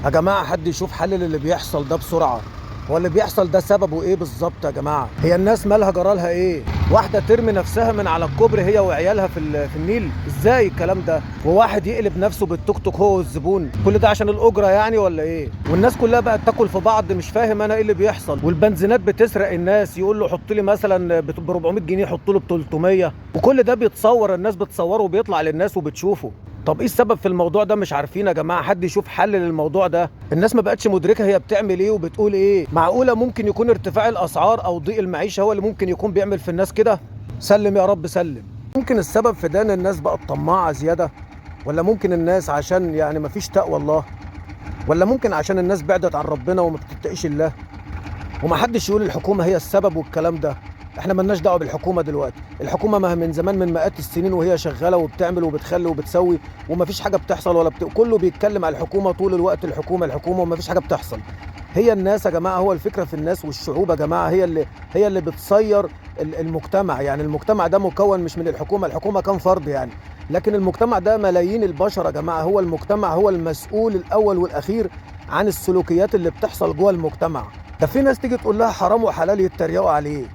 يا جماعة حد يشوف حل للي بيحصل ده بسرعة. هو اللي بيحصل ده سببه ايه بالظبط يا جماعة؟ هي الناس مالها جرالها ايه؟ واحدة ترمي نفسها من على الكوبري هي وعيالها في النيل؟ ازاي الكلام ده؟ وواحد يقلب نفسه بالتوك توك هو والزبون؟ كل ده عشان الأجرة يعني ولا ايه؟ والناس كلها بقت تاكل في بعض، مش فاهم انا ايه اللي بيحصل. والبنزينات بتسرق الناس، يقول له حط لي مثلا ب 400 جنيه حط له ب 300، وكل ده بيتصور، الناس بتصوره وبيطلع للناس وبتشوفه. طب ايه السبب في الموضوع ده؟ مش عارفين يا جماعه، حد يشوف حل للموضوع ده. الناس ما بقتش مدركه هي بتعمل ايه وبتقول ايه. معقوله ممكن يكون ارتفاع الاسعار او ضيق المعيشه هو اللي ممكن يكون بيعمل في الناس كده؟ سلم يا رب سلم. ممكن السبب في ده ان الناس بقت طماعه زياده، ولا ممكن الناس عشان يعني ما فيش تقوى الله، ولا ممكن عشان الناس بعدت عن ربنا وما بتتقيش الله. ومحدش يقول الحكومه هي السبب والكلام ده. احنا ملناش دعوه بالحكومه دلوقتي. الحكومه ما من زمان، من مئات السنين وهي شغاله وبتعمل وبتخلي وبتسوي ومفيش حاجه بتحصل كله بيتكلم على الحكومه طول الوقت، الحكومه الحكومه، ومفيش حاجه بتحصل. هي الناس يا جماعه، هو الفكره في الناس والشعوب يا جماعه، هي اللي بتصير المجتمع. يعني المجتمع ده مكون مش من الحكومه، الحكومه كان فرد يعني، لكن المجتمع ده ملايين البشر يا جماعه. هو المجتمع هو المسؤول الاول والاخير عن السلوكيات اللي بتحصل جوه المجتمع. ده في ناس تيجي تقول لها حرام وحلال يتريقوا عليك،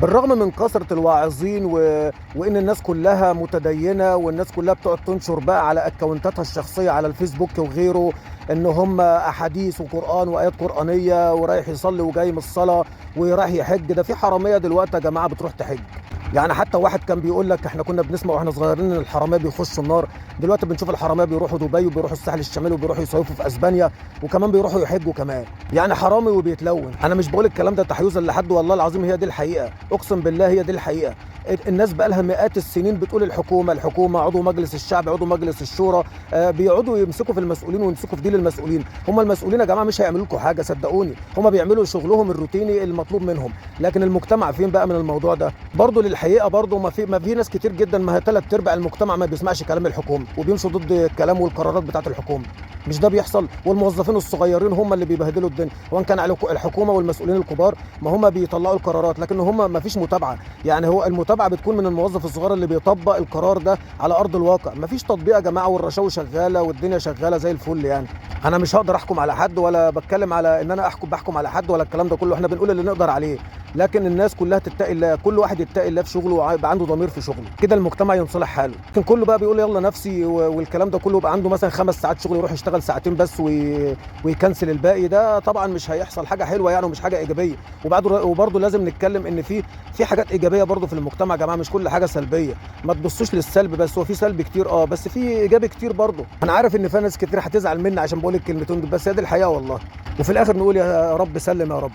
بالرغم من كثرة الواعظين وإن الناس كلها متدينة، والناس كلها بتقعد تنشر بقى على أكونتاتها الشخصية على الفيسبوك وغيره إن هم أحاديث وقرآن وآيات قرآنية ورايح يصلي وجاي من الصلاة ورايح يحج. ده في حرامية دلوقتي يا جماعة بتروح تحج. يعني حتى واحد كان بيقول لك احنا كنا بنسمع واحنا صغيرين ان الحراميه بيخشوا النار، دلوقتي بنشوف الحراميه بيروحوا دبي وبيروحوا الساحل الشمالي وبيروحوا يصيفوا في اسبانيا، وكمان بيروحوا يحجوا كمان. يعني حرامي وبيتلون. انا مش بقول الكلام ده تحيزا لحد، والله العظيم هي دي الحقيقه، اقسم بالله هي دي الحقيقه. الناس بقى لها مئات السنين بتقول الحكومه الحكومه، عضو مجلس الشعب، عضو مجلس الشورى، بيقعدوا يمسكوا في المسؤولين ويمسكوا في ديل المسؤولين. هم المسؤولين يا جماعه مش هيعملوا لكم حاجه صدقوني، هم بيعملوا شغلهم الروتيني المطلوب منهم. لكن المجتمع فين بقى من الموضوع ده؟ برضه للحقيقه برضه ما في ناس كتير جدا، ما هي ثلاث ارباع المجتمع ما بيسمعش كلام الحكومه وبيمشوا ضد الكلام والقرارات بتاعه الحكومه. مش ده بيحصل؟ والموظفين الصغيرين هم اللي بيبهدلوا الدنيا، وان كان على الحكومه والمسؤولين الكبار ما هم بيطلعوا القرارات، لكن هم ما فيش متابعه. يعني هو المتابعه بتكون من الموظف الصغير اللي بيطبق القرار ده على ارض الواقع. ما فيش تطبيق يا جماعه، والرشاوي شغاله والدنيا شغاله زي الفل. يعني انا مش هقدر احكم على حد، ولا بتكلم على ان انا بحكم على حد ولا الكلام ده كله. احنا بنقول اللي نقدر عليه، لكن الناس كلها تتقي الله، كل واحد يتقي الله في شغله ويبقى عنده ضمير في شغله، كده المجتمع ينصلح حاله. لكن كله بقى بيقول يلا نفسي والكلام ده كله، يبقى عنده مثلا 5 ساعات شغل يروح يشتغل ساعتين بس ويكنسل الباقي. ده طبعا مش هيحصل حاجه حلوه يعني، ومش حاجه ايجابيه. وبرضه لازم نتكلم ان في حاجات ايجابيه برضه في المجتمع يا جماعه، مش كل حاجه سلبيه. ما تبصوش للسلب بس، هو في سلب كتير بس في ايجابي كتير برضه. انا عارف ان في ناس كتير هتزعل مني عشان بقول الكلمتين دول، بس هي دي الحقيقه والله. وفي الاخر نقول يا رب سلم يا رب.